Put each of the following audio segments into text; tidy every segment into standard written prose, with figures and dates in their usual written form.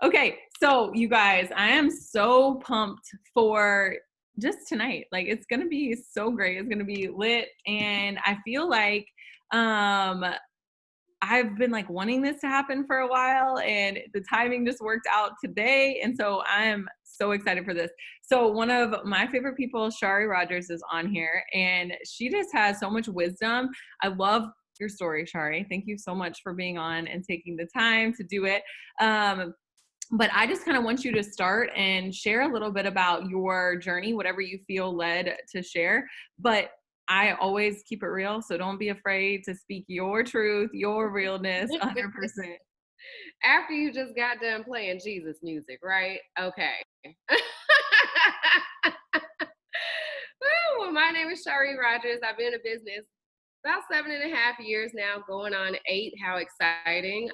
Okay, so you guys, I am so pumped for just tonight. Like it's gonna be so great. It's gonna be lit, and I feel like um I've been like wanting this to happen for a while, and the timing just worked out today. And so I am so excited for this. So one of my favorite people, Shari Rogers, is on here, and she just has so much wisdom. I love your story, Shari. Thank you so much for being on and taking the time to do it. But I just kind of want you to start and share a little bit about your journey, whatever you feel led to share. But I always keep it real, so don't be afraid to speak your truth, your realness, 100%. After you just got done playing Jesus music, right? Okay. Well, my name is Shari Rogers. I've been in business about 7.5 years now, going on 8. How exciting.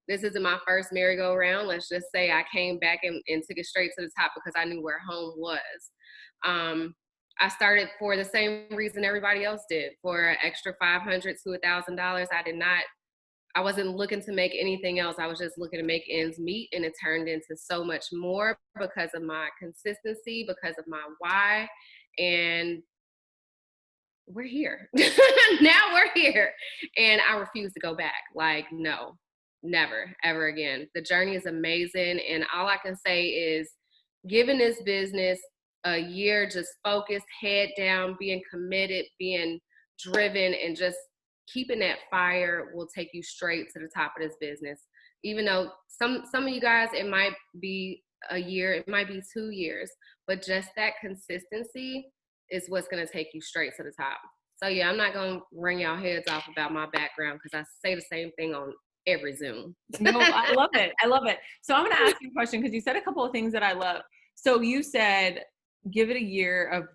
This isn't my first merry-go-round. Let's just say I came back and took it straight to the top because I knew where home was. Um, I started for the same reason everybody else did, for an extra $500 to $1,000. I wasn't looking to make anything else. I was just looking to make ends meet, and it turned into so much more because of my consistency, because of my why, and we're here. Now we're here, and I refuse to go back. Like, no, never, ever again. The journey is amazing, and all I can say is giving this business a year, just focused, head down, being committed, being driven, and just keeping that fire will take you straight to the top of this business. Even though some of you guys, it might be a year, it might be 2 years, but just that consistency is what's going to take you straight to the top. So yeah, I'm not going to ring y'all heads off about my background because I say the same thing on every Zoom. No, I love it. I love it. So I'm going to ask you a question because you said a couple of things that I love. So you said, give it a year of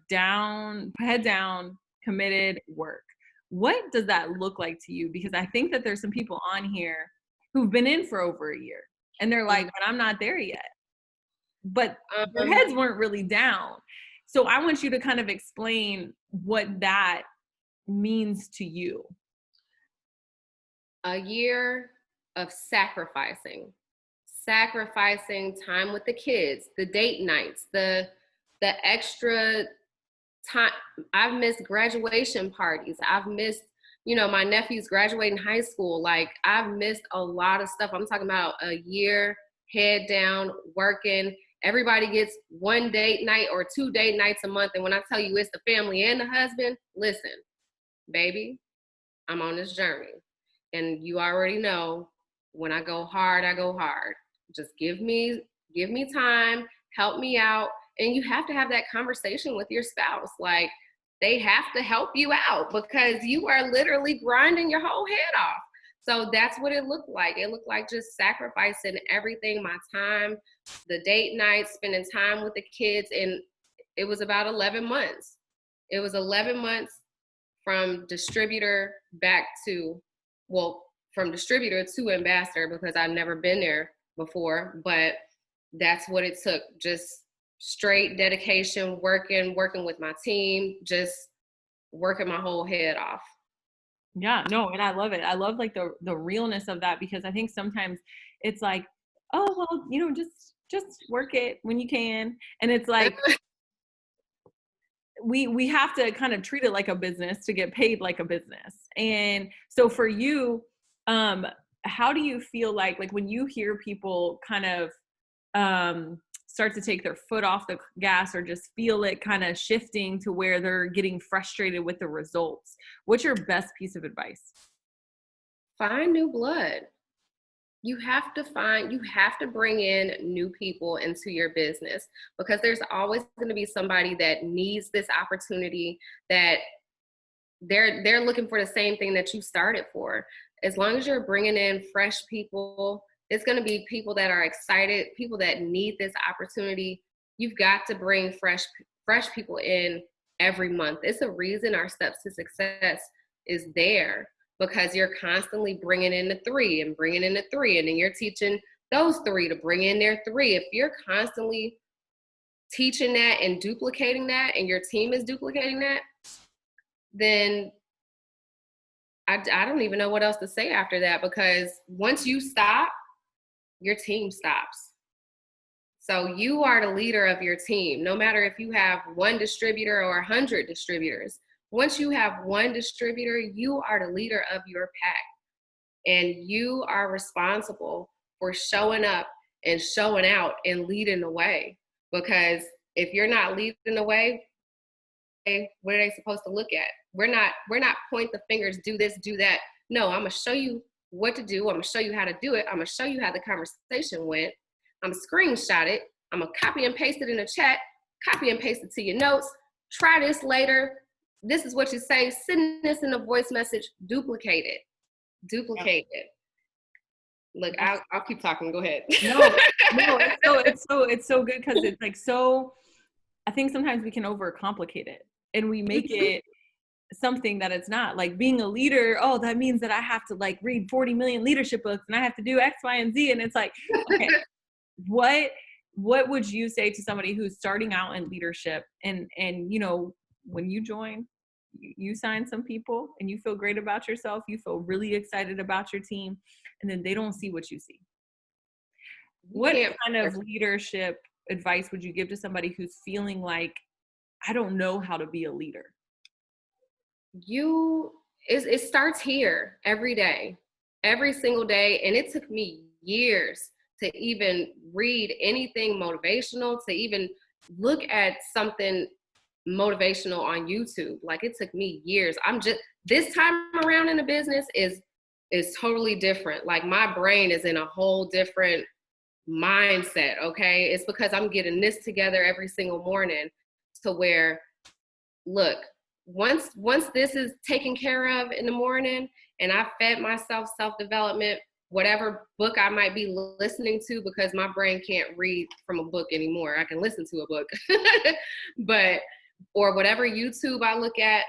head down, committed work. What does that look like to you? Because I think that there's some people on here who've been in for over a year and they're like, but I'm not there yet. But their heads weren't really down. So I want you to kind of explain what that means to you. A year of sacrificing time with the kids, the date nights, the extra time. I've missed graduation parties. I've missed, my nephew's graduating high school. Like, I've missed a lot of stuff. I'm talking about a year, head down, working. Everybody gets one date night or 2 date nights a month. And when I tell you it's the family and the husband, listen, baby, I'm on this journey. And you already know, when I go hard, I go hard. Just give me time, help me out. And you have to have that conversation with your spouse. Like, they have to help you out because you are literally grinding your whole head off. So that's what it looked like. It looked like just sacrificing everything, my time, the date nights, spending time with the kids. And it was about 11 months. It was 11 months from distributor back to, from distributor to ambassador, because I've never been there before, but that's what it took. Just straight dedication, working with my team, just working my whole head off. Yeah, no, and I love it. I love like the realness of that, because I think sometimes it's like, oh, well, just work it when you can. And it's like we have to kind of treat it like a business to get paid like a business. And so for you, how do you feel like when you hear people kind of start to take their foot off the gas, or just feel it kind of shifting to where they're getting frustrated with the results? What's your best piece of advice? Find new blood. You have to bring in new people into your business, because there's always going to be somebody that needs this opportunity, that they're looking for the same thing that you started for. As long as you're bringing in fresh people, it's going to be people that are excited, people that need this opportunity. You've got to bring fresh people in every month. It's a reason our Steps to Success is there, because you're constantly bringing in the 3 and bringing in the 3, and then you're teaching those 3 to bring in their 3. If you're constantly teaching that and duplicating that, and your team is duplicating that, then I don't even know what else to say after that, because once you stop, your team stops. So you are the leader of your team, no matter if you have one distributor or 100 distributors. Once you have one distributor, you are the leader of your pack, and you are responsible for showing up and showing out and leading the way. Because if you're not leading the way, what are they supposed to look at? We're not point the fingers, do this, do that. No, I'm gonna show you what to do. I'm gonna show you how to do it. I'm gonna show you how the conversation went. I'm gonna screenshot it. I'm gonna copy and paste it in the chat, copy and paste it to your notes. Try this later. This is what you say. Send this in a voice message. Duplicate it. Duplicate it. Look, I'll keep talking. Go ahead. No, it's so good because it's like so. I think sometimes we can overcomplicate it and we make it something that it's not. Like being a leader, oh, that means that I have to like read 40 million leadership books and I have to do X, Y, and Z. And it's like, okay, what would you say to somebody who's starting out in leadership and you know, when you join, you sign some people and you feel great about yourself, you feel really excited about your team, and then they don't see what you see. What kind of leadership advice would you give to somebody who's feeling like, I don't know how to be a leader? It starts here every day, every single day. And it took me years to even read anything motivational, to even look at something motivational on YouTube. Like it took me years. This time around in the business is totally different. Like my brain is in a whole different mindset. Okay. It's because I'm getting this together every single morning to where, look, once this is taken care of in the morning and I fed myself self-development, whatever book I might be listening to, because my brain can't read from a book anymore. I can listen to a book, or whatever YouTube I look at,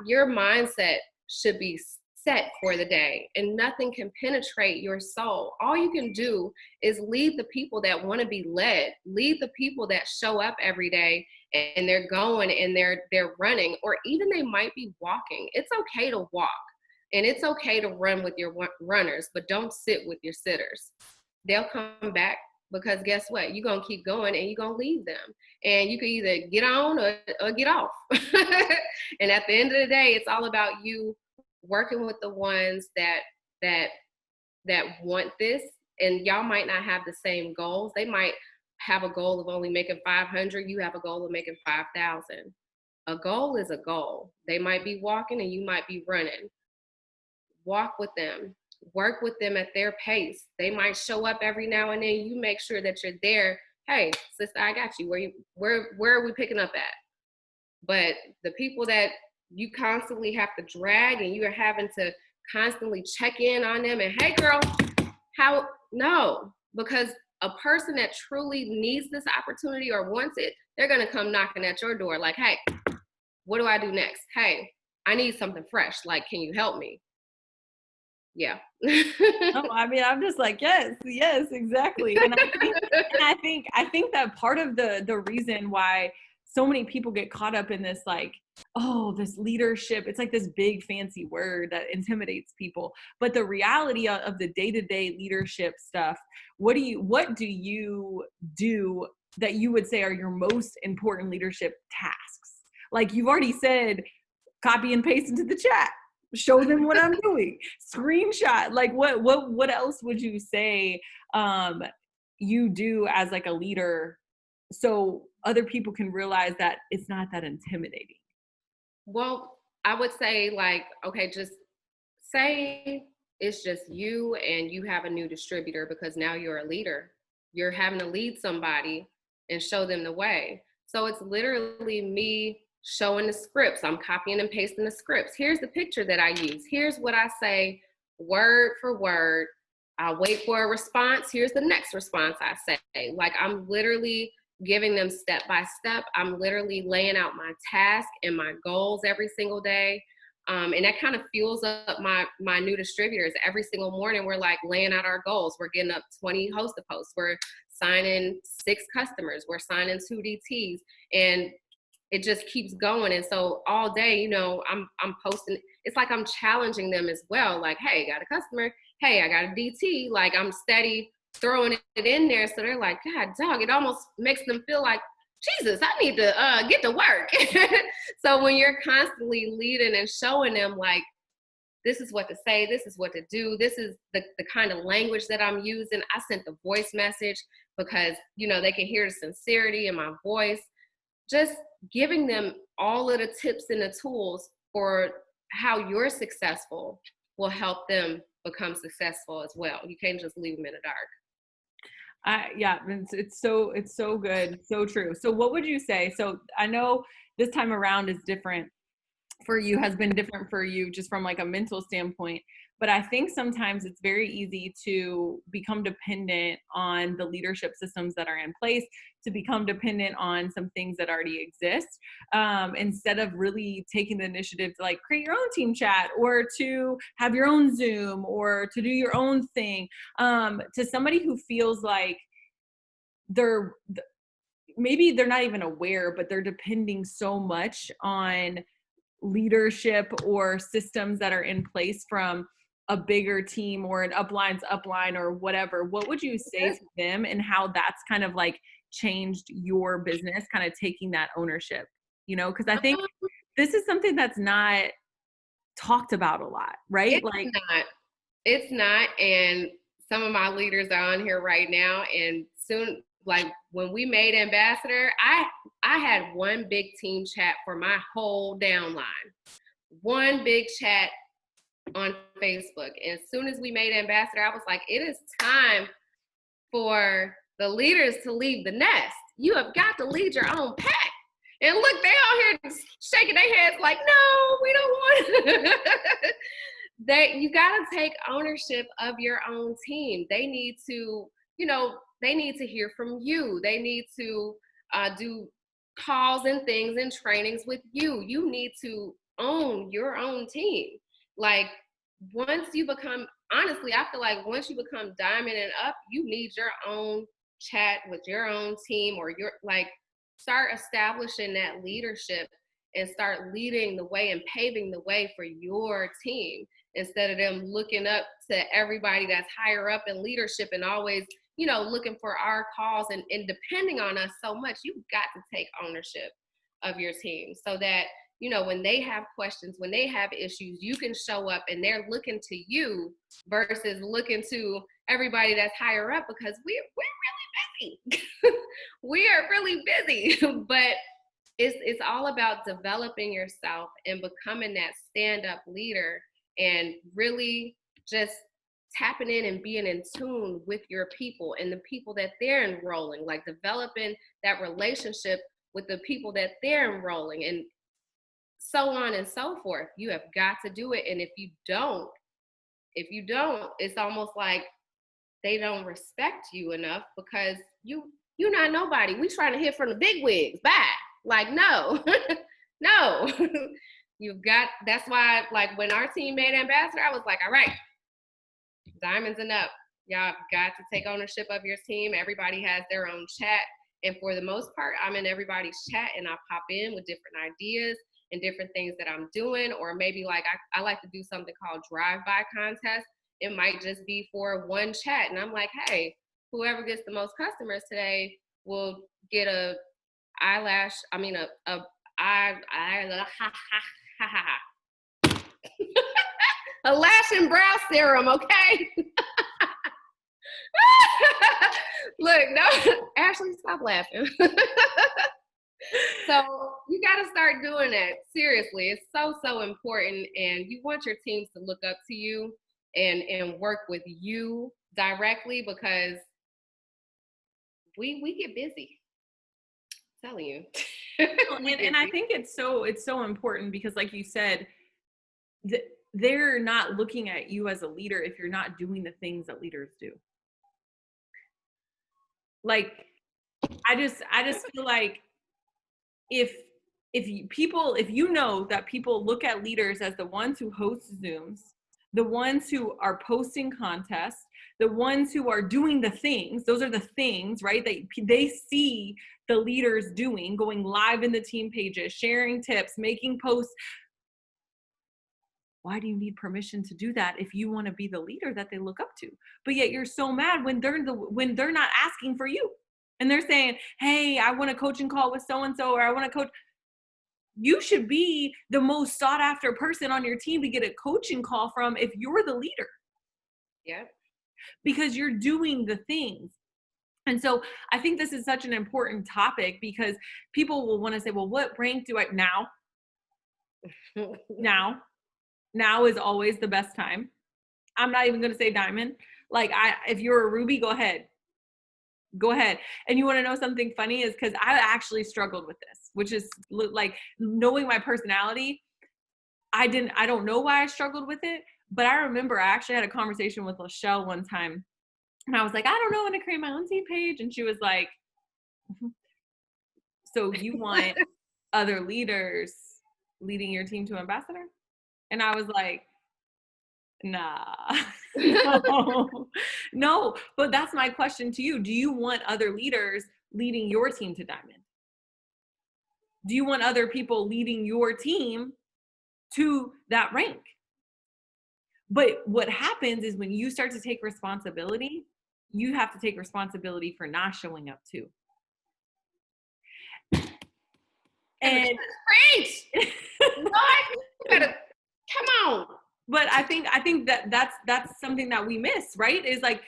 your mindset should be set for the day, and nothing can penetrate your soul. All you can do is lead the people that want to be led, lead the people that show up every day and they're going and they're running, or even they might be walking. It's okay to walk and it's okay to run with your runners, but don't sit with your sitters. They'll come back, because guess what? You're going to keep going and you're going to leave them. And you can either get on or get off. And at the end of the day, it's all about you working with the ones that want this. And y'all might not have the same goals. They might have a goal of only making 500. You have a goal of making 5,000. A goal is a goal. They might be walking and you might be running. Walk with them. Work with them at their pace. They might show up every now and then. You make sure that you're there. Hey, sister, I got you. Where are we picking up at? But the people that you constantly have to drag and you are having to constantly check in on them and, hey girl, no, because a person that truly needs this opportunity or wants it, they're going to come knocking at your door like, hey, what do I do next? Hey, I need something fresh. Like, can you help me? Yeah. No, I mean, I'm just like, yes, exactly. And I think that part of the reason why so many people get caught up in this, like, oh, this leadership, it's like this big fancy word that intimidates people. But the reality of the day-to-day leadership stuff, what do you do that you would say are your most important leadership tasks? Like you've already said, copy and paste into the chat. Show them what I'm doing. Screenshot. Like what else would you say you do as like a leader so other people can realize that it's not that intimidating? Well, I would say, like, okay, just say it's just you and you have a new distributor, because now you're a leader. You're having to lead somebody and show them the way. So it's literally me showing the scripts. I'm copying and pasting the scripts. Here's the picture that I use. Here's what I say word for word. I'll wait for a response. Here's the next response I say. Like, I'm literally giving them step by step. I'm literally laying out my task and my goals every single day. And that kind of fuels up my new distributors. Every single morning, we're like laying out our goals. We're getting up 20 host posts. We're signing 6 customers. We're signing 2 DTs. And it just keeps going. And so all day, you know, I'm posting. It's like I'm challenging them as well. Like, hey, got a customer. Hey, I got a DT. Like, I'm steady throwing it in there. So they're like, God, dog, it almost makes them feel like, Jesus, I need to get to work. So when you're constantly leading and showing them like, this is what to say, this is what to do, this is the kind of language that I'm using. I sent the voice message because, you know, they can hear the sincerity in my voice. Just giving them all of the tips and the tools for how you're successful will help them become successful as well. You can't just leave them in the dark. Yeah, it's so good, so true. So what would you say? So I know this time around is different for you, has been different for you just from like a mental standpoint, but I think sometimes it's very easy to become dependent on the leadership systems that are in place, to become dependent on some things that already exist, instead of really taking the initiative to like create your own team chat or to have your own Zoom or to do your own thing. To somebody who feels like they're maybe they're not even aware, but they're depending so much on leadership or systems that are in place from a bigger team or an upline's upline or whatever, what would you say to them and how that's kind of like changed your business, kind of taking that ownership, you know? Because I think this is something that's not talked about a lot, right? It's Like, not. It's not. And some of my leaders are on here right now. And soon, like when we made ambassador, I had one big team chat for my whole downline. One big chat on Facebook. And as soon as we made ambassador, I was like, it is time for the leaders to leave the nest. You have got to lead your own pack. And look, they all here shaking their heads like, no, we don't want that. You got to take ownership of your own team. They need to, you know, they need to hear from you. They need to do calls and things and trainings with you. You need to own your own team. Like once you become, honestly, I feel like once you become diamond and up, you need your own chat with your own team, or your like start establishing that leadership and start leading the way and paving the way for your team instead of them looking up to everybody that's higher up in leadership and always, you know, looking for our calls and depending on us so much. You've got to take ownership of your team so that, you know, when they have questions, when they have issues, you can show up and they're looking to you versus looking to everybody that's higher up, because we're really busy. We are really busy. But it's all about developing yourself and becoming that stand-up leader and really just tapping in and being in tune with your people and the people that they're enrolling, like developing that relationship with the people that they're enrolling, and so on and so forth. You have got to do it. And if you don't, it's almost like they don't respect you enough because you're not nobody. We trying to hear from the big wigs. Bye. Like, no, no. You've got, that's why, like, when our team made ambassador, I was like, all right, diamonds and up. Y'all got to take ownership of your team. Everybody has their own chat. And for the most part, I'm in everybody's chat and I pop in with different ideas and different things that I'm doing. Or maybe like I like to do something called drive-by contest. It might just be for one chat. And I'm like, hey, whoever gets the most customers today will get a eyelash, I mean a eye a lash and brow serum, okay? Look, no, Ashley, stop laughing. So you got to start doing that. Seriously, it's so important, and you want your teams to look up to you and work with you directly, because we get busy. I'm telling you. and I think it's so important because, like you said, they're not looking at you as a leader if you're not doing the things that leaders do. Like, I just feel like if you know that people look at leaders as the ones who host Zooms, the ones who are posting contests, the ones who are doing the things, those are the things, right? They see the leaders doing, going live in the team pages, sharing tips, making posts. Why do you need permission to do that if you want to be the leader that they look up to? But yet you're so mad when they're not asking for you. And they're saying, hey, I want a coaching call with so-and-so, or I want to coach. You should be the most sought after person on your team to get a coaching call from if you're the leader. Yeah. Because you're doing the things. And so I think this is such an important topic, because people will want to say, well, what rank do I now? Now is always the best time. I'm not even going to say diamond. Like, if you're a ruby, go ahead. And you want to know something funny is, because I actually struggled with this, which is like, knowing my personality. I don't know why I struggled with it, but I remember I actually had a conversation with Lachelle one time, and I was like, I don't know when to create my own team page. And she was like, so you want other leaders leading your team to ambassador? And I was like, nah. No, but that's my question to you. Do you want other leaders leading your team to diamond? Do you want other people leading your team to that rank? But what happens is, when you start to take responsibility, you have to take responsibility for not showing up too. And preach. Come on. But I think that's something that we miss, right? Is like,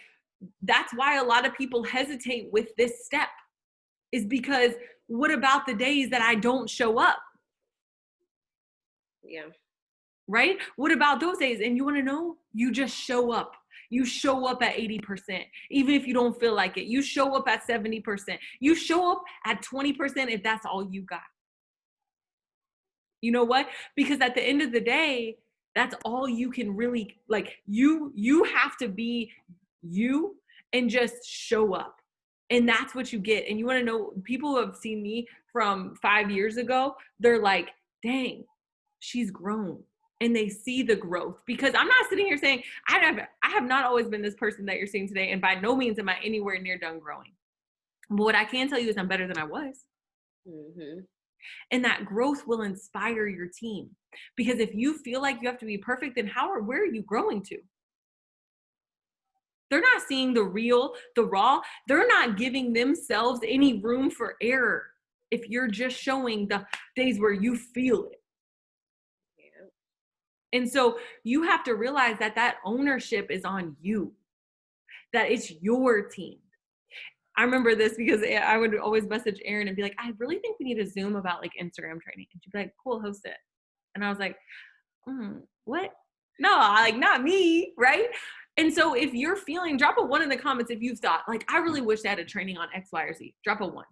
that's why a lot of people hesitate with this step, is because what about the days that I don't show up? Yeah. Right? What about those days? And you want to know? You just show up. You show up at 80%, even if you don't feel like it. You show up at 70%. You show up at 20% if that's all you got. You know what? Because at the end of the day, that's all you can really, like, you have to be you and just show up. And that's what you get. And you want to know, people who have seen me from 5 years ago, they're like, dang, she's grown. And they see the growth, because I'm not sitting here saying, I have not always been this person that you're seeing today. And by no means am I anywhere near done growing. But what I can tell you is I'm better than I was. Mm-hmm. And that growth will inspire your team. Because if you feel like you have to be perfect, then where are you growing to? They're not seeing the real, the raw. They're not giving themselves any room for error if you're just showing the days where you feel it. Yeah. And so you have to realize that ownership is on you, that it's your team. I remember this because I would always message Erin and be like, I really think we need a Zoom about like Instagram training. And she'd be like, cool, host it. And I was like, what? No, like, not me, right? And so if you're feeling, drop a 1 in the comments if you've thought, like, I really wish they had a training on X, Y, or Z. Drop a 1.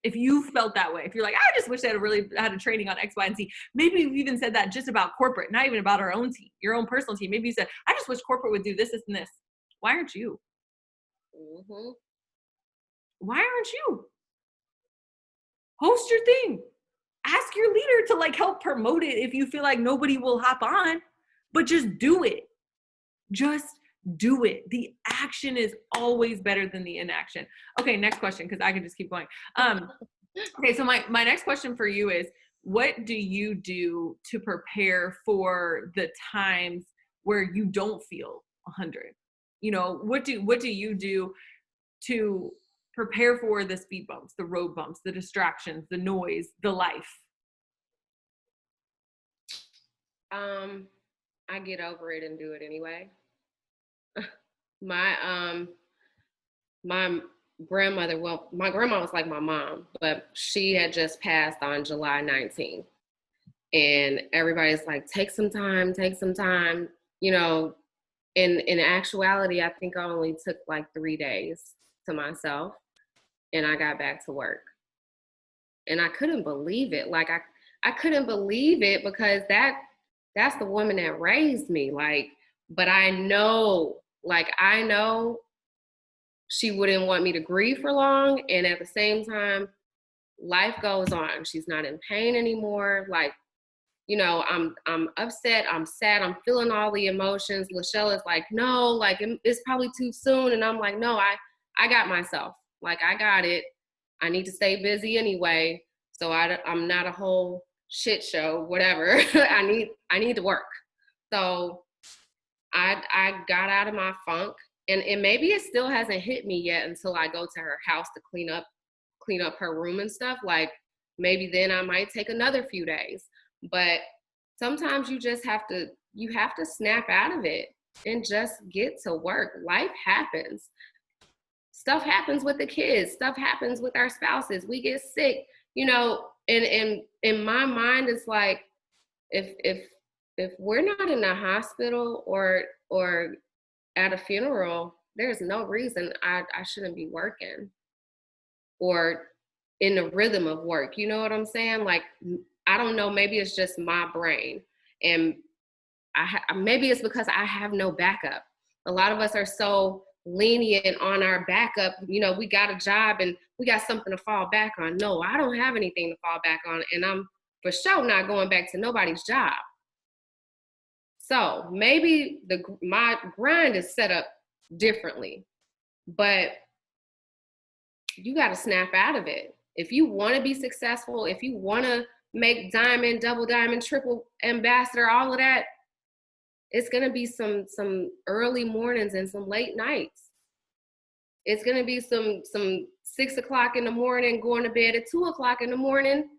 If you felt that way, if you're like, I just wish they had a training on X, Y, and Z. Maybe you've even said that just about corporate, not even about our own team, your own personal team. Maybe you said, I just wish corporate would do this, this, and this. Why aren't you? Mm-hmm. Why aren't you? Host your thing. Ask your leader to like help promote it if you feel like nobody will hop on, but just do it. Just do it. The action is always better than the inaction. Okay, next question, because I can just keep going. Okay, so my next question for you is, what do you do to prepare for the times where you don't feel 100? You know, what do you do to prepare for the speed bumps, the road bumps, the distractions, the noise, the life? I get over it and do it anyway. My grandmother, well, my grandma was like my mom, but she had just passed on July 19th. And everybody's like, take some time. You know, in actuality, I think I only took like 3 days to myself, and I got back to work. And I couldn't believe it. Like, I couldn't believe it, because that's the woman that raised me. Like, but I know she wouldn't want me to grieve for long. And at the same time, life goes on. She's not in pain anymore. Like, you know, I'm upset, I'm sad, I'm feeling all the emotions. Lachelle is like, no, like, it's probably too soon. And I'm like, no, I got myself. Like, I got it. I need to stay busy anyway. So I'm not a whole shit show, whatever. I need to work. So I got out of my funk, and maybe it still hasn't hit me yet until I go to her house to clean up her room and stuff. Like maybe then I might take another few days. But sometimes you have to snap out of it and just get to work. Life happens. Stuff happens with the kids. Stuff happens with our spouses. We get sick, and in my mind it's like if we're not in the hospital or at a funeral, there's no reason I shouldn't be working or in the rhythm of work. You know what I'm saying? Like, I don't know, maybe it's just my brain. And maybe it's because I have no backup. A lot of us are so lenient on our backup. We got a job and we got something to fall back on. No, I don't have anything to fall back on. And I'm for sure not going back to nobody's job. So maybe my grind is set up differently, but you got to snap out of it. If you want to be successful, if you want to make diamond, double diamond, triple ambassador, all of that, it's going to be some early mornings and some late nights. It's going to be some 6 o'clock in the morning, going to bed at 2 o'clock in the morning.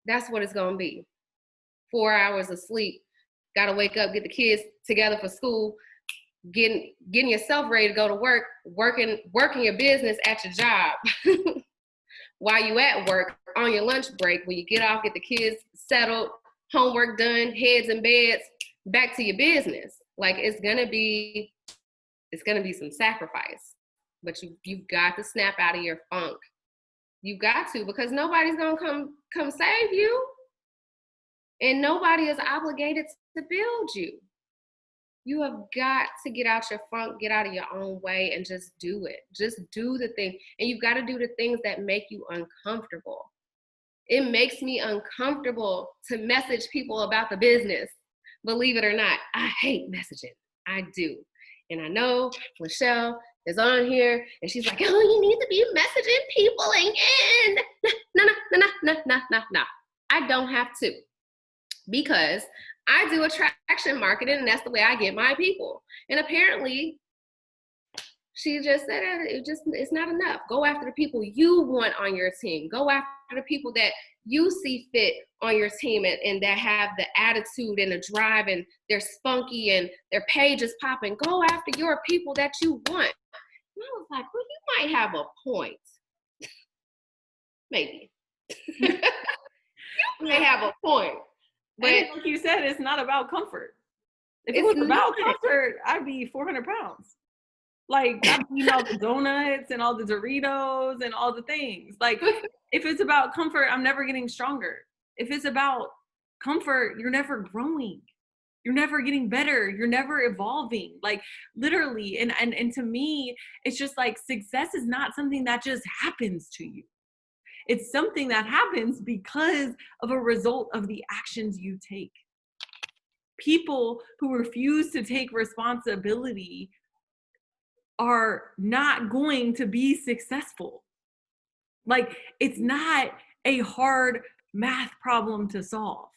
That's what it's going to be. 4 hours of sleep. Got to wake up, get the kids together for school, getting yourself ready to go to work, working your business at your job while you at work on your lunch break. When you get off, get the kids settled, homework done, heads in beds, back to your business. Like it's gonna be some sacrifice, but you've got to snap out of your funk. You got to, because nobody's gonna come save you, and nobody is obligated to build you. You have got to get out your funk, get out of your own way, and just do it. Just do the thing. And you've got to do the things that make you uncomfortable. It makes me uncomfortable to message people about the business. Believe it or not, I hate messaging. I do. And I know Michelle is on here and she's like, oh, you need to be messaging people again. No. I don't have to, because I do attraction marketing, and that's the way I get my people. And apparently, she just said it's not enough. Go after the people you want on your team. Go after the people that you see fit on your team and that have the attitude and the drive and they're spunky and their page is popping. Go after your people that you want. And I was like, well, you might have a point. Maybe. You might have a point. But like you said, it's not about comfort. If it was about comfort, I'd be 400 pounds. Like, I'm eating all the donuts and all the Doritos and all the things. Like, if it's about comfort, I'm never getting stronger. If it's about comfort, you're never growing. You're never getting better. You're never evolving. Like, literally. And to me, it's just like success is not something that just happens to you. It's something that happens because of a result of the actions you take. People who refuse to take responsibility are not going to be successful. Like, it's not a hard math problem to solve.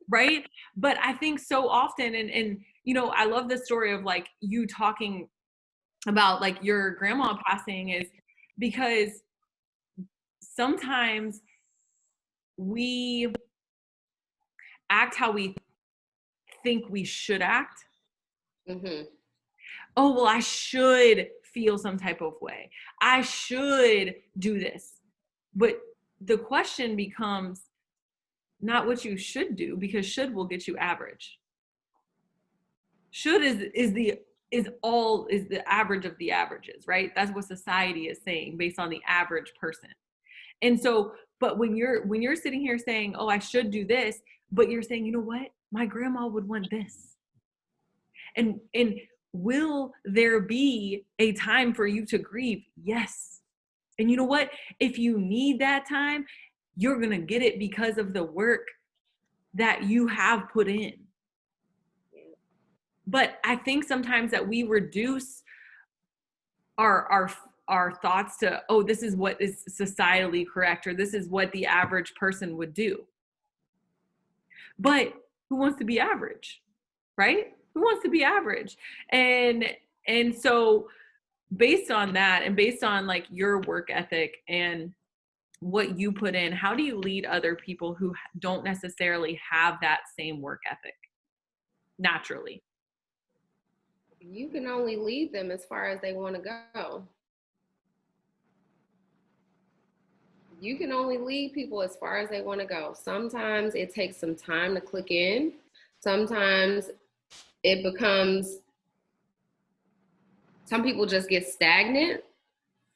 Right? But I think so often, and I love the story of like you talking about like your grandma passing, is because sometimes we act how we think we should act. Mm-hmm. Oh, well, I should feel some type of way. I should do this. But the question becomes not what you should do, because should will get you average. Should is the average of the averages, right? That's what society is saying based on the average person. And so, but when you're sitting here saying, oh, I should do this, but you're saying, you know what? My grandma would want this. And will there be a time for you to grieve? Yes. And you know what? If you need that time, you're going to get it because of the work that you have put in. But I think sometimes that we reduce our thoughts to, oh, this is what is societally correct, or this is what the average person would do. But who wants to be average, right? Who wants to be average? And so based on that, and based on like your work ethic and what you put in, how do you lead other people who don't necessarily have that same work ethic naturally? You can only lead them as far as they want to go. You can only lead people as far as they want to go. Sometimes it takes some time to click in. Sometimes it becomes, some people just get stagnant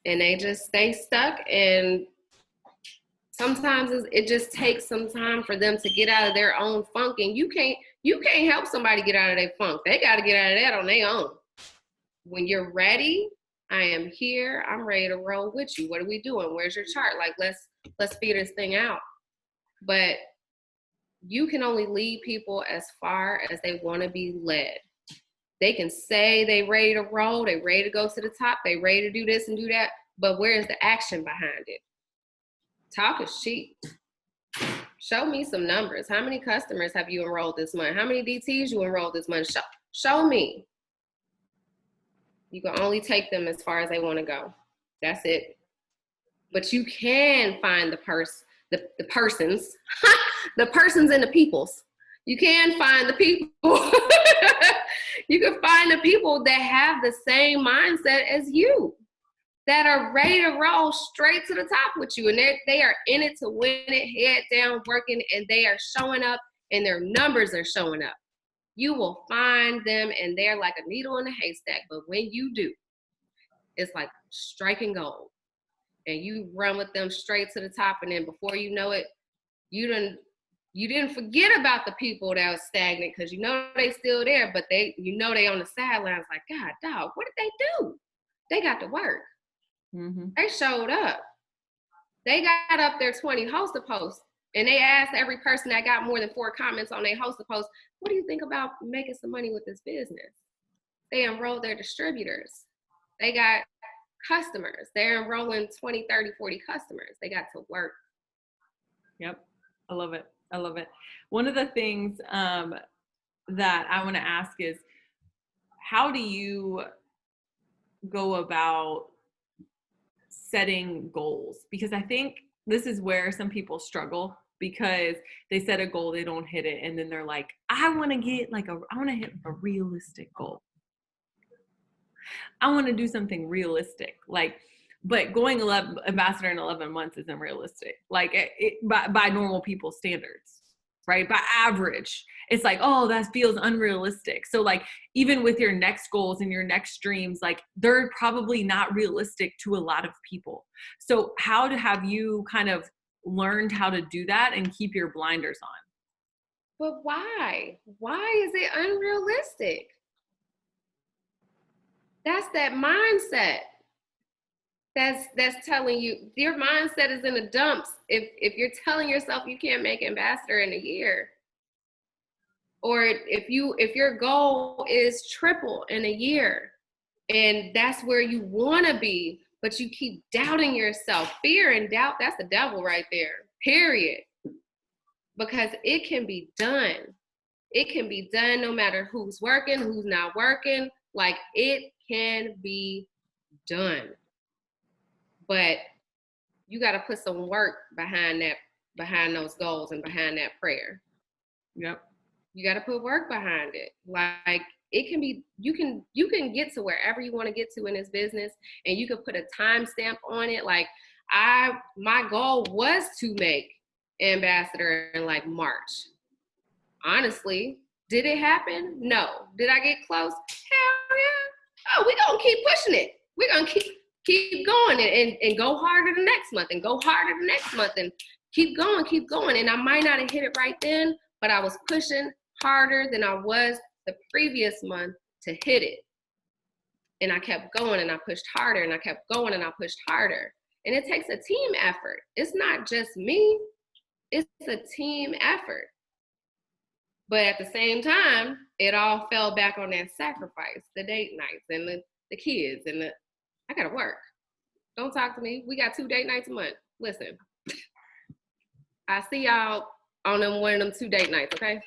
and they just stay stuck. And sometimes it just takes some time for them to get out of their own funk. And you can't help somebody get out of their funk. They got to get out of that on their own. When you're ready, I am here. I'm ready to roll with you. What are we doing? Where's your chart? Like, let's figure this thing out. But you can only lead people as far as they want to be led. They can say they ready to roll, they ready to go to the top, they ready to do this and do that, but where's the action behind it? Talk is cheap. Show me some numbers. How many customers have you enrolled this month? How many DTs you enrolled this month? Show me. You can only take them as far as they want to go. That's it. But you can find the persons, the persons and the peoples. You can find the people. You can find the people that have the same mindset as you, that are ready to roll straight to the top with you. And they are in it to win it, head down, working, and they are showing up and their numbers are showing up. You will find them and they're like a needle in a haystack. But when you do, it's like striking gold. And you run with them straight to the top. And then before you know it, you didn't forget about the people that was stagnant, because you know they still there, but they on the sidelines like, God, dog, what did they do? They got to work. Mm-hmm. They showed up. They got up their 20 hosted posts, and they asked every person that got more than 4 comments on their hosted post, what do you think about making some money with this business? They enrolled their distributors. They got customers. They're enrolling 20, 30, 40 customers. They got to work. Yep. I love it. I love it. One of the things that I want to ask is, how do you go about setting goals? Because I think this is where some people struggle, because they set a goal, they don't hit it, and then they're like, I want to hit a realistic goal. I want to do something realistic. But going ambassador in 11 months isn't realistic. By normal people's standards, right? By average, it's like, oh, that feels unrealistic. So even with your next goals and your next dreams, they're probably not realistic to a lot of people. So have you kind of learned how to do that and keep your blinders on? But why? Why is it unrealistic? That's that mindset. That's telling you, your mindset is in the dumps if you're telling yourself you can't make ambassador in a year. Or if your goal is triple in a year, and that's where you want to be, but you keep doubting yourself. Fear and doubt, that's the devil right there, period. Because it can be done. It can be done no matter who's working, who's not working. It can be done. But you got to put some work behind those goals and behind that prayer. Yep. You got to put work behind it. It can be, you can get to wherever you want to get to in this business, and you can put a timestamp on it. My goal was to make ambassador in March. Honestly, did it happen? No. Did I get close? Hell yeah. Oh, we're going to keep pushing it. We're going to keep going and go harder the next month, and go harder the next month, and keep going. And I might not have hit it right then, but I was pushing harder than I was the previous month to hit it. And I kept going, and I pushed harder, and I kept going, and I pushed harder. And it takes a team effort. It's not just me. It's a team effort. But at the same time, it all fell back on that sacrifice, the date nights and the kids and I gotta work. Don't talk to me. We got 2 date nights a month. Listen, I see y'all on one of them 2 date nights, okay?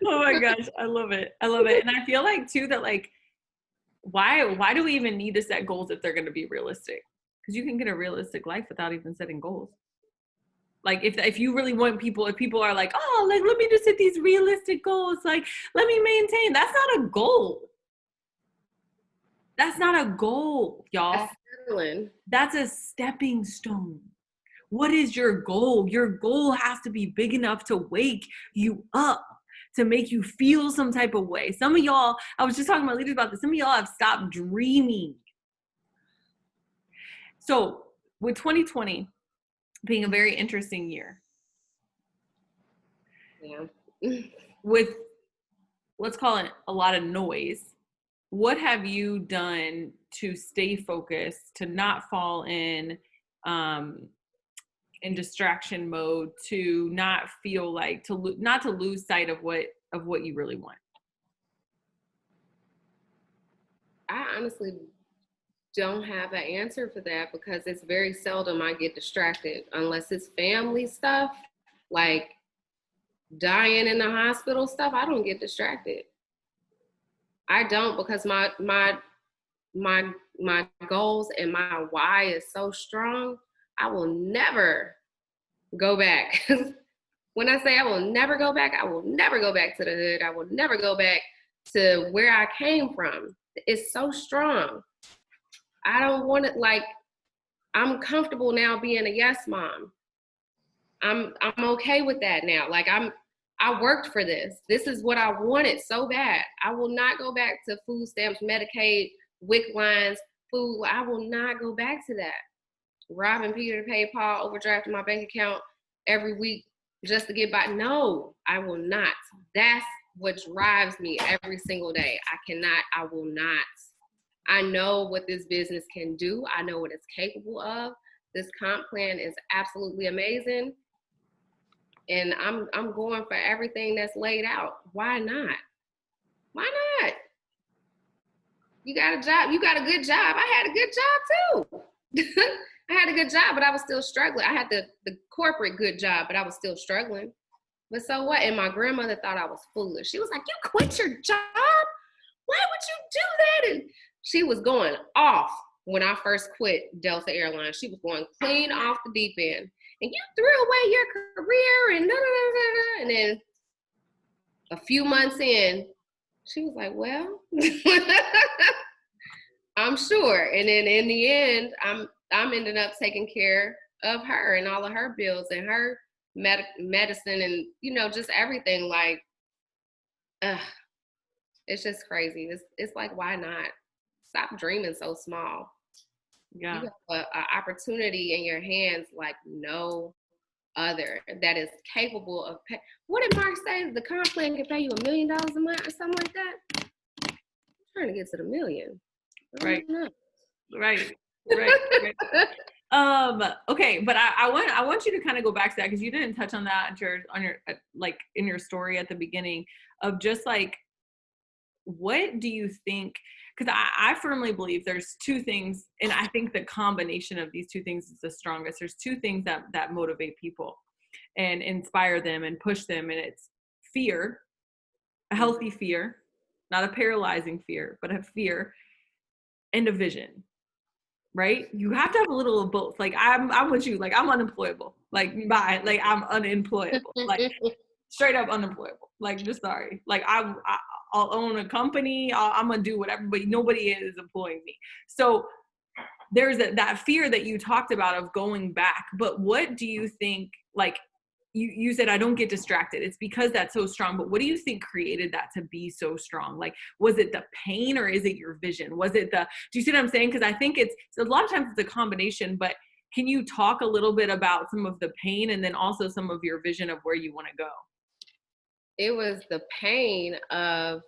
Oh my gosh, I love it. I love it. And I feel like too that like why do we even need to set goals if they're going to be realistic? Because you can get a realistic life without even setting goals. Like if you really want people, if people are like, oh, like let me just set these realistic goals, like let me maintain. That's not a goal. That's not a goal, y'all. That's a stepping stone. What is your goal? Your goal has to be big enough to wake you up, to make you feel some type of way. Some of y'all, I was just talking to my leaders about this, some of y'all have stopped dreaming. So with 2020 being a very interesting year, with, let's call it a lot of noise, what have you done to stay focused, to not fall in distraction mode, to not feel like not to lose sight of what you really want? I honestly don't have an answer for that because it's very seldom I get distracted unless it's family stuff, like dying in the hospital stuff. I don't get distracted. I don't, because my goals and my why is so strong. I will never go back. When I say I will never go back, I will never go back to the hood. I will never go back to where I came from. It's so strong. I don't want it. Like, I'm comfortable now being a yes mom. I'm okay with that now. Like, I worked for this. This is what I wanted so bad. I will not go back to food stamps, Medicaid, WIC lines, food. I will not go back to that. Robbing Peter to pay Paul, overdrafting my bank account every week just to get by. No, I will not. That's what drives me every single day. I will not. I know what this business can do. I know what it's capable of. This comp plan is absolutely amazing. And I'm going for everything that's laid out. Why not? Why not? You got a job. You got a good job. I had a good job too. I had a good job, but I was still struggling. I had the corporate good job, but I was still struggling. But so what? And my grandmother thought I was foolish. She was like, "You quit your job? Why would you do that?" And she was going off when I first quit Delta Airlines. She was going clean off the deep end. And you threw away your career and da, da, da, da. And then a few months in, she was like, "Well, I'm sure." And then in the end, I'm ended up taking care of her and all of her bills and her medicine and just everything. Like, it's just crazy. It's like, why not? Stop dreaming so small. Yeah. You have an opportunity in your hands like no other that is capable of what did Mark say? The comp plan can pay you $1 million a month or something like that. I'm trying to get to the million. Right. Okay, but I want you to kind of go back to that because you didn't touch on that on your like in your story at the beginning of just like, what do you think? Because I firmly believe there's two things, and I think the combination of these two things is the strongest. There's two things that motivate people and inspire them and push them, and it's fear, a healthy fear, not a paralyzing fear, but a fear, and a vision. Right? You have to have a little of both. Like I'm with you. Like I'm unemployable. Like bye. Like I'm unemployable. Like straight up unemployable. Like just sorry. Like I'll own a company. I'm gonna do whatever, but nobody is employing me. So there's that fear that you talked about of going back. But what do you think? Like you said, I don't get distracted. It's because that's so strong. But what do you think created that to be so strong? Like, was it the pain or is it your vision? Was it do you see what I'm saying? Because I think it's a lot of times it's a combination, but can you talk a little bit about some of the pain and then also some of your vision of where you want to go? It was the pain of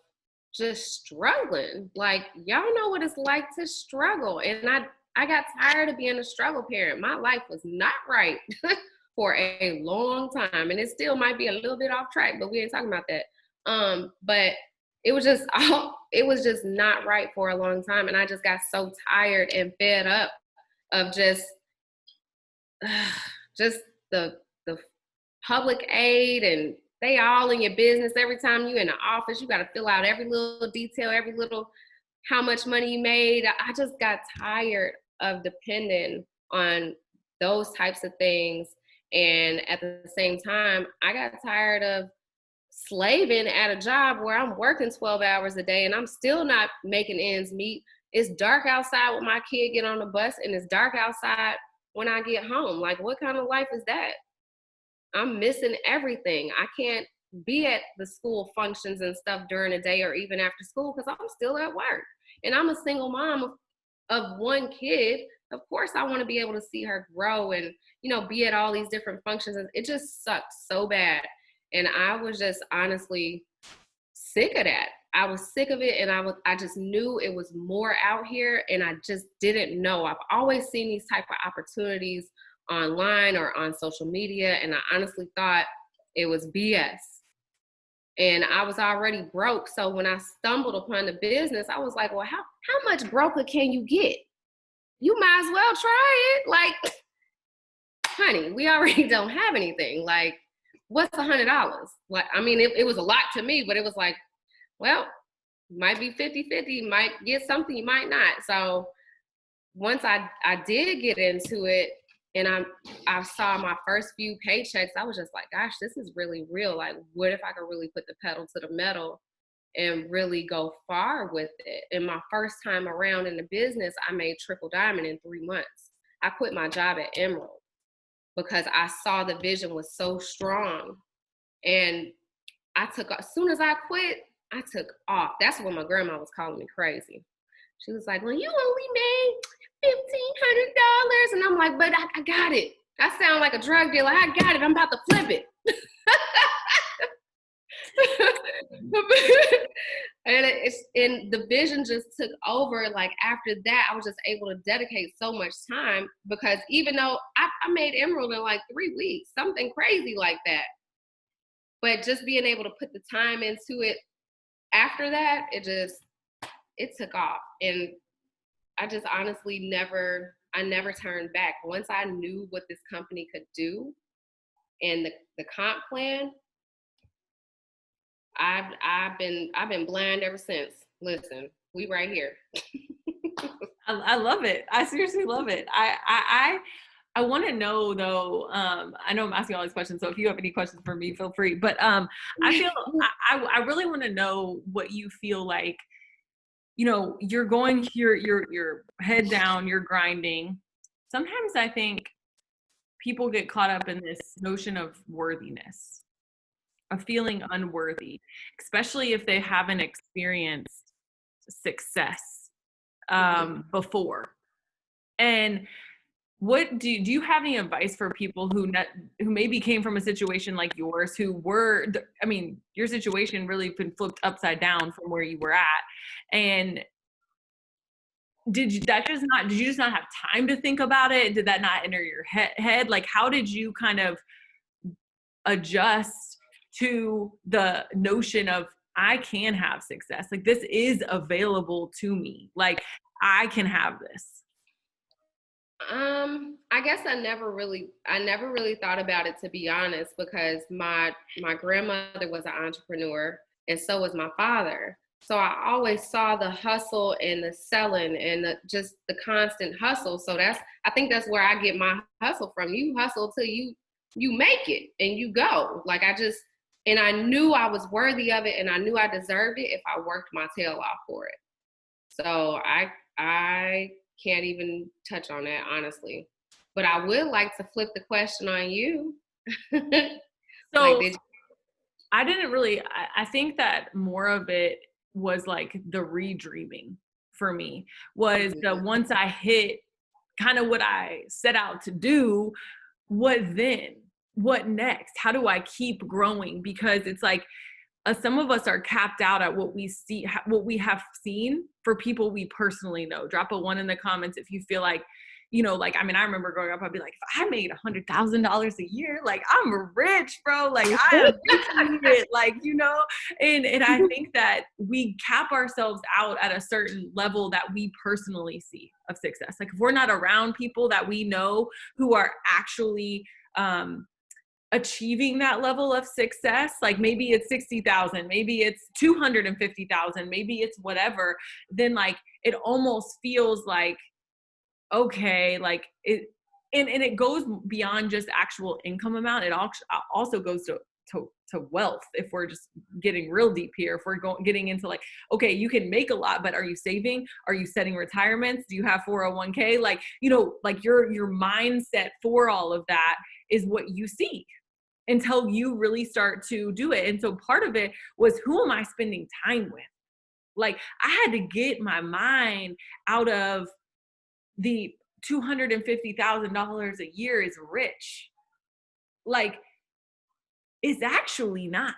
just struggling. Like, y'all know what it's like to struggle. And I got tired of being a struggle parent. My life was not right for a long time. And it still might be a little bit off track, but we ain't talking about that. But it was just not right for a long time. And I just got so tired and fed up of just the public aid and they all in your business. Every time you in the office, you got to fill out every little detail, every little how much money you made. I just got tired of depending on those types of things. And at the same time, I got tired of slaving at a job where I'm working 12 hours a day and I'm still not making ends meet. It's dark outside when my kid get on the bus and it's dark outside when I get home. Like, what kind of life is that? I'm missing everything. I can't be at the school functions and stuff during the day or even after school because I'm still at work. And I'm a single mom of one kid. Of course, I want to be able to see her grow and, be at all these different functions. It just sucks so bad. And I was just honestly sick of that. I was sick of it, and I just knew it was more out here, and I just didn't know. I've always seen these type of opportunities online or on social media, and I honestly thought it was BS. And I was already broke, so when I stumbled upon the business, I was like, well, how much broker can you get? You might as well try it. Like, honey, we already don't have anything. Like, what's $100? Like, I mean, it was a lot to me, but it was like, well, might be 50-50, might get something, you might not. So once I did get into it and I saw my first few paychecks, I was just like, gosh, this is really real. Like, what if I could really put the pedal to the metal and really go far with it? And my first time around in the business, I made triple diamond in 3 months. I quit my job at Emerald because I saw the vision was so strong. And as soon as I quit, I took off. That's when my grandma was calling me crazy. She was like, well, you only made $1,500. And I'm like, but I got it. I sound like a drug dealer. I got it. I'm about to flip it. And the vision just took over. Like, after that, I was just able to dedicate so much time, because even though I made Emerald in like 3 weeks, something crazy like that. But just being able to put the time into it after that, it took off. And I just honestly never turned back. Once I knew what this company could do and the comp plan, I've been blind ever since. Listen, we right here. I love it. I seriously love it. I want to know though, I know I'm asking all these questions, so if you have any questions for me, feel free. But I feel I really want to know what you feel like, you're going your head down, you're grinding. Sometimes I think people get caught up in this notion of worthiness, of feeling unworthy, especially if they haven't experienced success before. And what do you have any advice for people who maybe came from a situation like yours, your situation really been flipped upside down from where you were at, and did you just not have time to think about it? Did that not enter your head? Like, how did you kind of adjust to the notion of, I can have success, like this is available to me, like I can have this? I guess I never really thought about it, to be honest, because my grandmother was an entrepreneur and so was my father. So I always saw the hustle and the selling and just the constant hustle. So I think that's where I get my hustle from. You hustle till you make it and you go. Like, and I knew I was worthy of it and I knew I deserved it if I worked my tail off for it. So I can't even touch on that, honestly. But I would like to flip the question on you. So I didn't really, I think that more of it was like the redreaming for me, was the once I hit kind of what I set out to do, what then? What next? How do I keep growing? Because it's like, some of us are capped out at what we see, what we have seen for people we personally know. Drop a 1 in the comments if you feel like, like, I mean, I remember growing up, I'd be like, if I made $100,000 a year, like I'm rich, bro. Like I am making it, like, and I think that we cap ourselves out at a certain level that we personally see of success. Like, if we're not around people that we know who are actually, achieving that level of success, like maybe it's 60,000, maybe it's 250,000, maybe it's whatever, then like it almost feels like, okay, like it, and it goes beyond just actual income amount. It also goes to wealth. If we're just getting real deep here, if we're getting into like, okay, you can make a lot, but are you saving? Are you setting retirements? Do you have 401k? Like, you know, like your mindset for all of that is what you see until you really start to do it. And so part of it was, who am I spending time with? Like, I had to get my mind out of the $250,000 a year is rich. Like, it's actually not.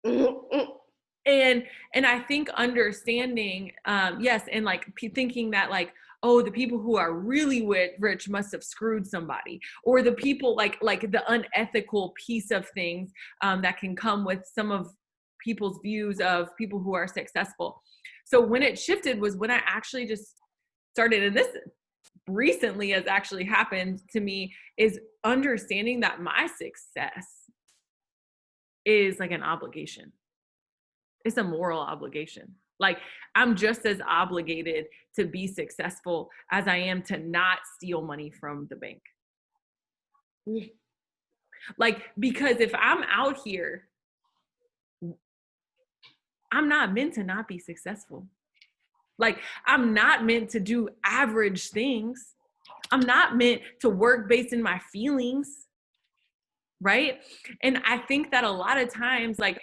And I think understanding, yes, and like thinking that like, oh, the people who are really rich must have screwed somebody, or the people like the unethical piece of things that can come with some of people's views of people who are successful. So when it shifted was when I actually just started, and this recently has actually happened to me, is understanding that my success is like an obligation. It's a moral obligation. Like, I'm just as obligated to be successful as I am to not steal money from the bank. Like, because if I'm out here, I'm not meant to not be successful. Like, I'm not meant to do average things. I'm not meant to work based in my feelings, right? And I think that a lot of times, like,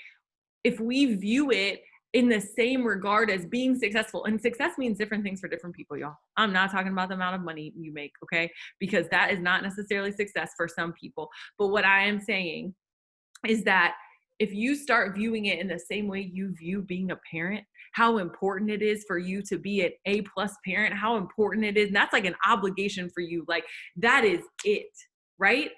if we view it in the same regard as being successful, and success means different things for different people, y'all. I'm not talking about the amount of money you make, okay? Because that is not necessarily success for some people. But what I am saying is that if you start viewing it in the same way you view being a parent, how important it is for you to be an A+ parent, how important it is, and that's like an obligation for you. Like, that is it, right?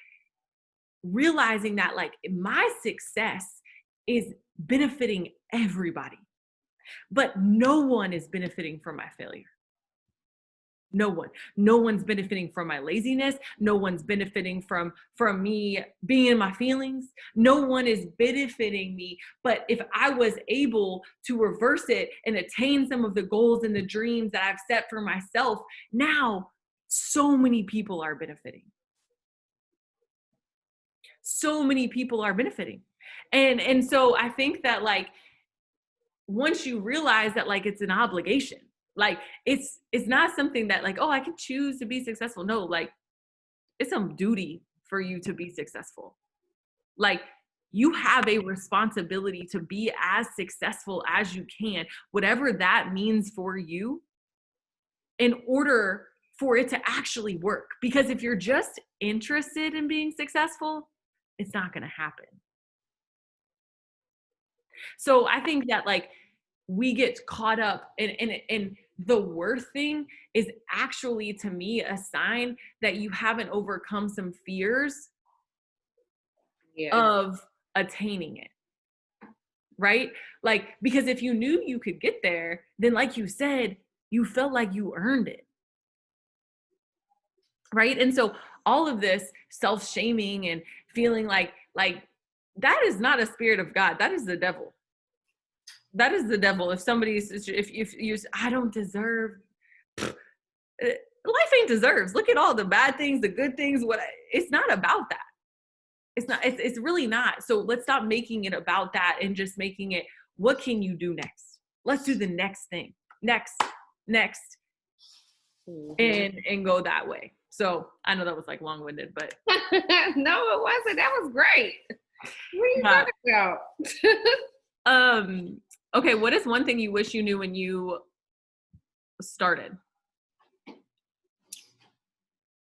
Realizing that like my success is benefiting everybody, but no one is benefiting from my failure. No one's benefiting from my laziness. No one's benefiting from me being in my feelings. No one is benefiting me. But if I was able to reverse it and attain some of the goals and the dreams that I've set for myself, now so many people are benefiting. So many people are benefiting. And so I think that like, once you realize that like it's an obligation, like it's not something that like, oh, I can choose to be successful. No, like it's some duty for you to be successful. Like, you have a responsibility to be as successful as you can, whatever that means for you, in order for it to actually work. Because if you're just interested in being successful, it's not going to happen. So I think that like we get caught up in the worth thing is actually, to me, a sign that you haven't overcome some fears of attaining it. Right? Like, because if you knew you could get there, then like you said, you felt like you earned it. Right? And so all of this self-shaming and feeling like that is not a spirit of God. That is the devil. That is the devil. If somebody's, if you, I don't deserve, life ain't deserves. Look at all the bad things, the good things. It's not about that. It's not, it's really not. So let's stop making it about that and just making it, what can you do next? Let's do the next thing. Next. Mm-hmm. And go that way. So I know that was like long-winded, but. No, it wasn't. That was great. What are you talking about? Okay, what is one thing you wish you knew when you started?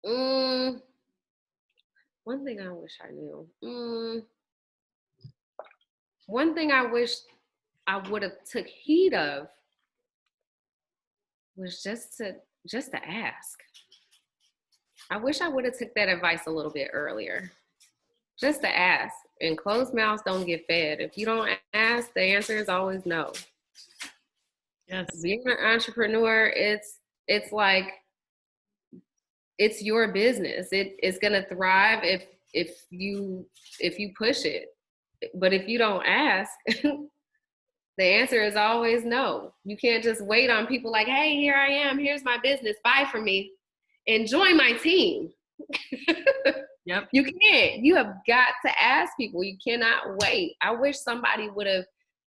One thing I wish I knew. One thing I wish I would have took heed of was just to ask. I wish I would have took that advice a little bit earlier. Just to ask. And closed mouths don't get fed. If you don't ask, the answer is always no. Yes. Being an entrepreneur, it's like, it's your business. It's gonna thrive if if you push it. But if you don't ask, the answer is always no. You can't just wait on people like, hey, here I am. Here's my business. Buy from me. And join my team. Yep. You can't. You have got to ask people. You cannot wait. I wish somebody would have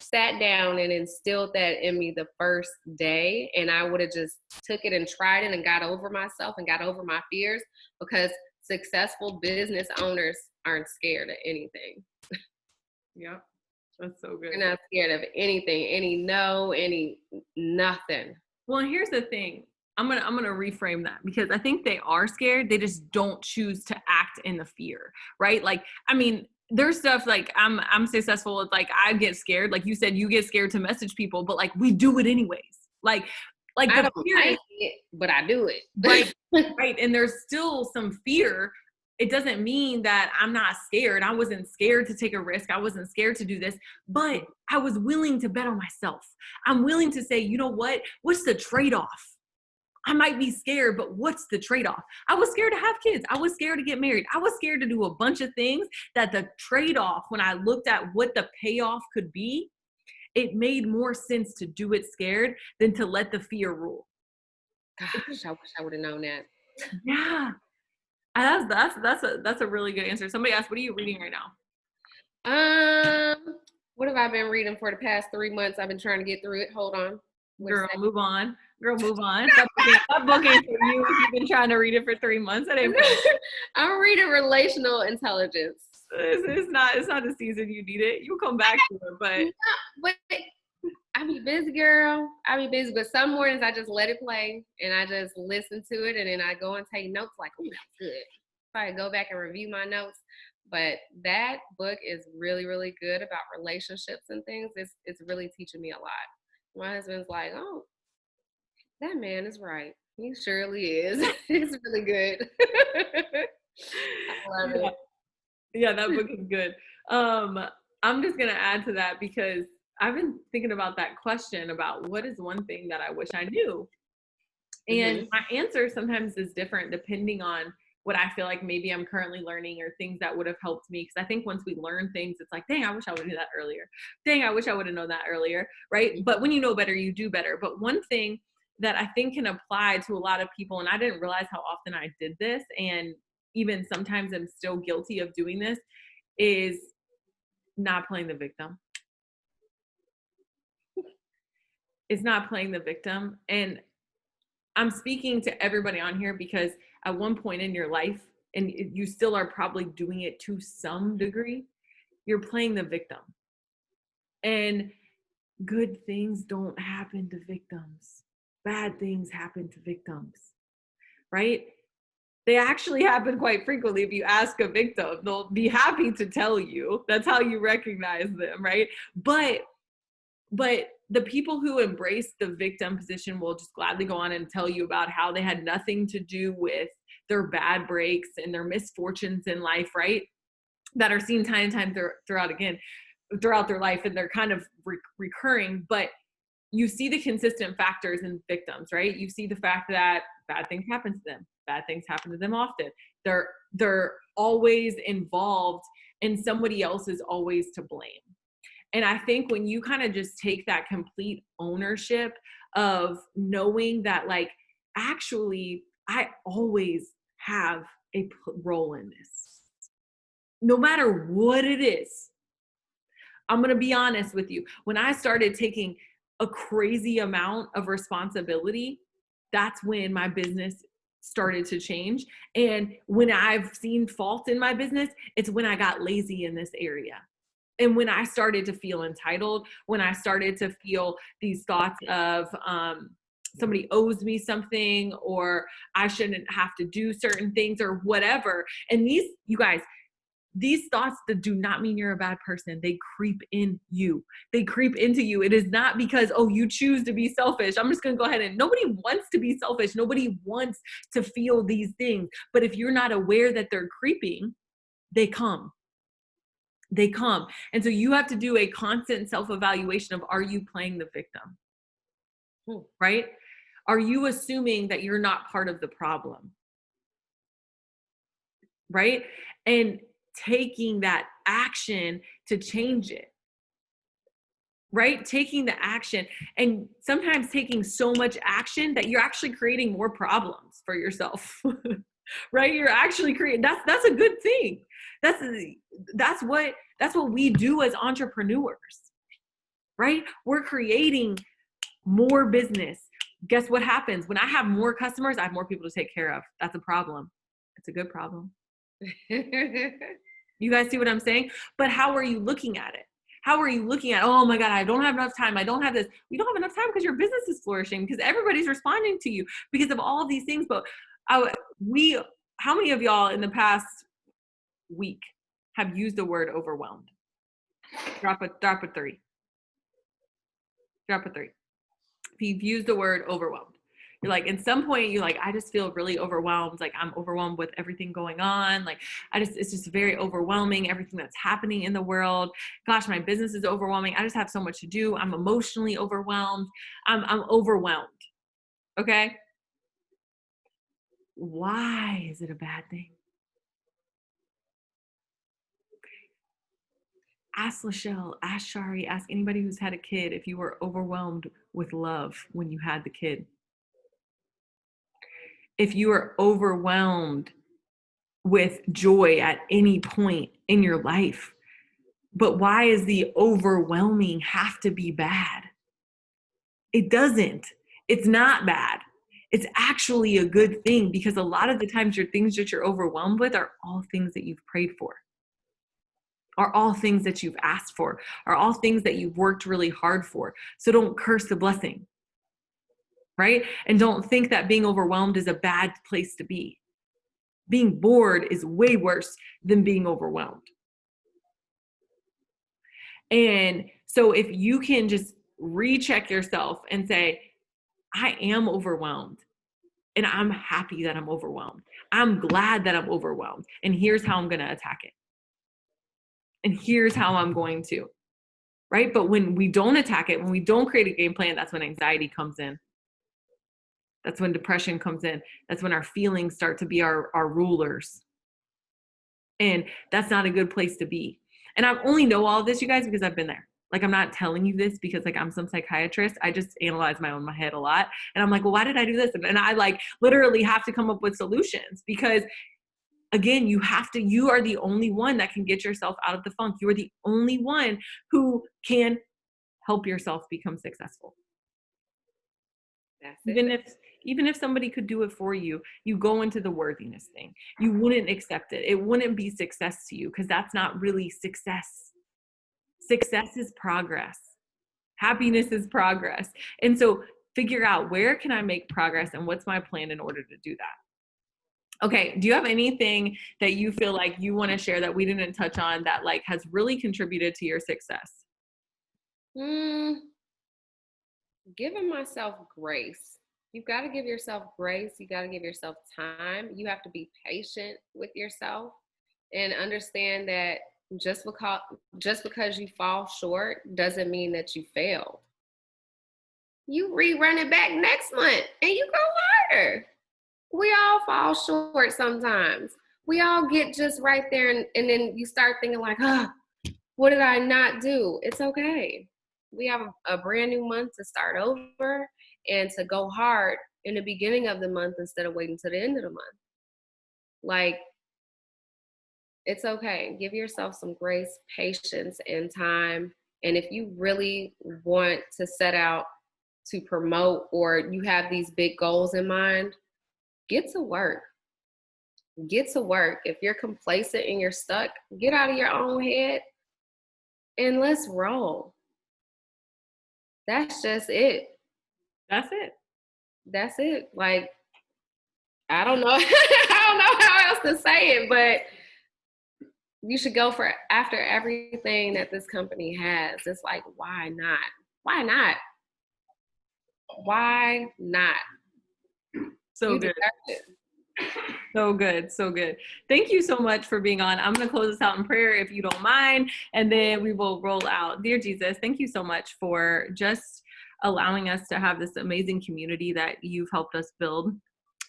sat down and instilled that in me the first day, and I would have just took it and tried it and got over myself and got over my fears, because successful business owners aren't scared of anything. Yep. That's so good. They're not scared of anything, any nothing. Well, here's the thing. I'm gonna reframe that, because I think they are scared. They just don't choose to act in the fear, right? Like, I mean, there's stuff like I'm successful. It's like I get scared. Like you said, you get scared to message people, but like we do it anyways. Like I the don't fear like it, but I do it. Right, right. And there's still some fear. It doesn't mean that I'm not scared. I wasn't scared to take a risk. I wasn't scared to do this, but I was willing to bet on myself. I'm willing to say, you know what? What's the trade-off? I might be scared, but what's the trade-off? I was scared to have kids. I was scared to get married. I was scared to do a bunch of things that the trade-off, when I looked at what the payoff could be, it made more sense to do it scared than to let the fear rule. Gosh, I wish I would have known that. Yeah. That's a really good answer. Somebody asked, what are you reading right now? What have I been reading for the past 3 months? I've been trying to get through it. Hold on. Girl, move on. That book ain't for you if you've been trying to read it for 3 months. That ain't for you. I'm reading Relational Intelligence. It's not the season you need it. You'll come back to it, but I be busy, girl. I be busy, but some mornings I just let it play and I just listen to it, and then I go and take notes like, oh, that's good. I go back and review my notes. But that book is really, really good about relationships and things. It's really teaching me a lot. My husband's like, oh, that man is right. He surely is. It's really good. I love it. Yeah, that book is good. I'm just going to add to that, because I've been thinking about that question about what is one thing that I wish I knew. And my answer sometimes is different depending on what I feel like maybe I'm currently learning, or things that would have helped me. Because I think once we learn things, it's like, dang, I wish I would have known that earlier. Dang, I wish I would have known that earlier, right? But when you know better, you do better. But one thing that I think can apply to a lot of people, and I didn't realize how often I did this, and even sometimes I'm still guilty of doing this, is not playing the victim. It's not playing the victim. And I'm speaking to everybody on here, because at one point in your life, and you still are probably doing it to some degree, you're playing the victim. And good things don't happen to victims. Bad things happen to victims, right? They actually happen quite frequently. If you ask a victim, they'll be happy to tell you. That's how you recognize them, right? But the people who embrace the victim position will just gladly go on and tell you about how they had nothing to do with their bad breaks and their misfortunes in life, right? That are seen time and time throughout their life, and they're kind of recurring. But you see the consistent factors in victims, right? You see the fact that bad things happen to them. Bad things happen to them often. They're always involved, and somebody else is always to blame. And I think when you kind of just take that complete ownership of knowing that, like, actually, I always have a role in this, no matter what it is. I'm going to be honest with you. When I started taking a crazy amount of responsibility, that's when my business started to change. And when I've seen fault in my business, it's when I got lazy in this area. And when I started to feel entitled, when I started to feel these thoughts of somebody owes me something, or I shouldn't have to do certain things, or whatever. And you guys, these thoughts that do not mean you're a bad person. They creep in you. They creep into you. It is not because, oh, you choose to be selfish. I'm just going to go ahead, and nobody wants to be selfish. Nobody wants to feel these things. But if you're not aware that they're creeping, they come. They come. And so you have to do a constant self-evaluation of, are you playing the victim? Right? Are you assuming that you're not part of the problem? right? And taking that action to change it, right? Taking the action, and sometimes taking so much action that you're actually creating more problems for yourself. Right? You're actually creating, that's a good thing. That's that's what we do as entrepreneurs, right? We're creating more business. Guess what happens? When I have more customers, I have more people to take care of. That's a problem. It's a good problem. You guys see what I'm saying? But how are you looking at it? How are you looking at, oh my God, I don't have enough time. I don't have this. You don't have enough time because your business is flourishing, because everybody's responding to you because of all of these things. But how many of y'all in the past week have used the word overwhelmed? Drop a three. Drop a three. If you've used the word overwhelmed, you're like, at some point you're like, I just feel really overwhelmed. Like, I'm overwhelmed with everything going on. Like, it's just very overwhelming. Everything that's happening in the world. Gosh, my business is overwhelming. I just have so much to do. I'm emotionally overwhelmed. I'm overwhelmed. Okay. Why is it a bad thing? Ask Lachelle, ask Shari, ask anybody who's had a kid if you were overwhelmed with love when you had the kid. If you were overwhelmed with joy at any point in your life. But why is the overwhelming have to be bad? It doesn't. It's not bad. It's actually a good thing, because a lot of the times your things that you're overwhelmed with are all things that you've prayed for, are all things that you've asked for, are all things that you've worked really hard for. So don't curse the blessing, right? And don't think that being overwhelmed is a bad place to be. Being bored is way worse than being overwhelmed. And so if you can just recheck yourself and say, I am overwhelmed, and I'm happy that I'm overwhelmed. I'm glad that I'm overwhelmed. And here's how I'm going to attack it. And here's how I'm going to, right? But when we don't attack it, when we don't create a game plan, that's when anxiety comes in. That's when depression comes in. That's when our feelings start to be our rulers. And that's not a good place to be. And I only know all of this, you guys, because I've been there. Like, I'm not telling you this because like I'm some psychiatrist. I just analyze my own head a lot. And I'm like, well, why did I do this? And I like literally have to come up with solutions, because again, you are the only one that can get yourself out of the funk. You are the only one who can help yourself become successful. That's it. Even if somebody could do it for you, you go into the worthiness thing. You wouldn't accept it. It wouldn't be success to you, because that's not really success. Success is progress. Happiness is progress. And so figure out, where can I make progress, and what's my plan in order to do that? Okay. Do you have anything that you feel like you want to share that we didn't touch on that like has really contributed to your success? Giving myself grace. You've got to give yourself grace. You got to give yourself time. You have to be patient with yourself and understand that just because you fall short doesn't mean that you failed. You rerun it back next month and you go harder. We all fall short sometimes. We all get just right there, and then you start thinking like, what did I not do? It's okay. We have a brand new month to start over and to go hard in the beginning of the month instead of waiting to the end of the month. Like, it's okay. Give yourself some grace, patience, and time. And if you really want to set out to promote, or you have these big goals in mind, get to work. Get to work. If you're complacent and you're stuck, get out of your own head and let's roll. That's just it. That's it. That's it. Like, I don't know. I don't know how else to say it, but you should go for after everything that this company has. It's like, why not? Why not? Why not? So You good. deserve it. So good. So good. Thank you so much for being on. I'm going to close this out in prayer if you don't mind, and then we will roll out. Dear Jesus, thank you so much for just allowing us to have this amazing community that you've helped us build.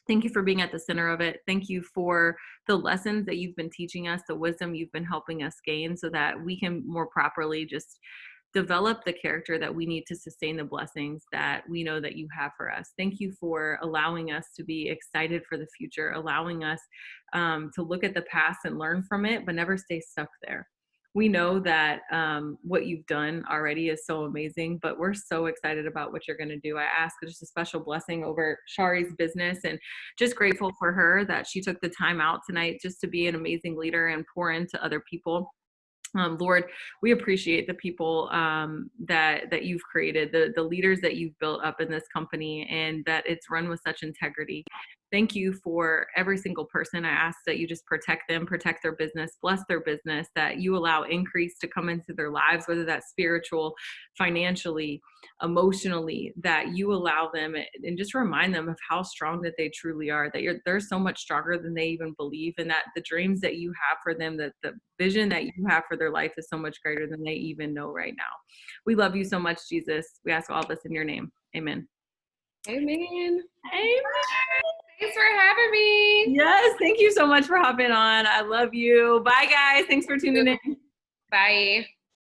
Thank you for being at the center of it. Thank you for the lessons that you've been teaching us, the wisdom you've been helping us gain so that we can more properly just develop the character that we need to sustain the blessings that we know that you have for us. Thank you for allowing us to be excited for the future, allowing us to look at the past and learn from it, but never stay stuck there. We know that what you've done already is so amazing, but we're so excited about what you're going to do. I ask just a special blessing over Shari's business, and just grateful for her that she took the time out tonight just to be an amazing leader and pour into other people. Lord, we appreciate the people that you've created, the leaders that you've built up in this company, and that it's run with such integrity. Thank you for every single person. I ask that you just protect them, protect their business, bless their business, that you allow increase to come into their lives, whether that's spiritual, financially, emotionally, that you allow them, and just remind them of how strong that they truly are, that they're so much stronger than they even believe, and that the dreams that you have for them, that the vision that you have for their life is so much greater than they even know right now. We love you so much, Jesus. We ask all this in your name. Amen. Amen. Amen. Thanks for having me. Yes, thank you so much for hopping on. I love you. Bye, guys. Thanks for tuning in. Bye.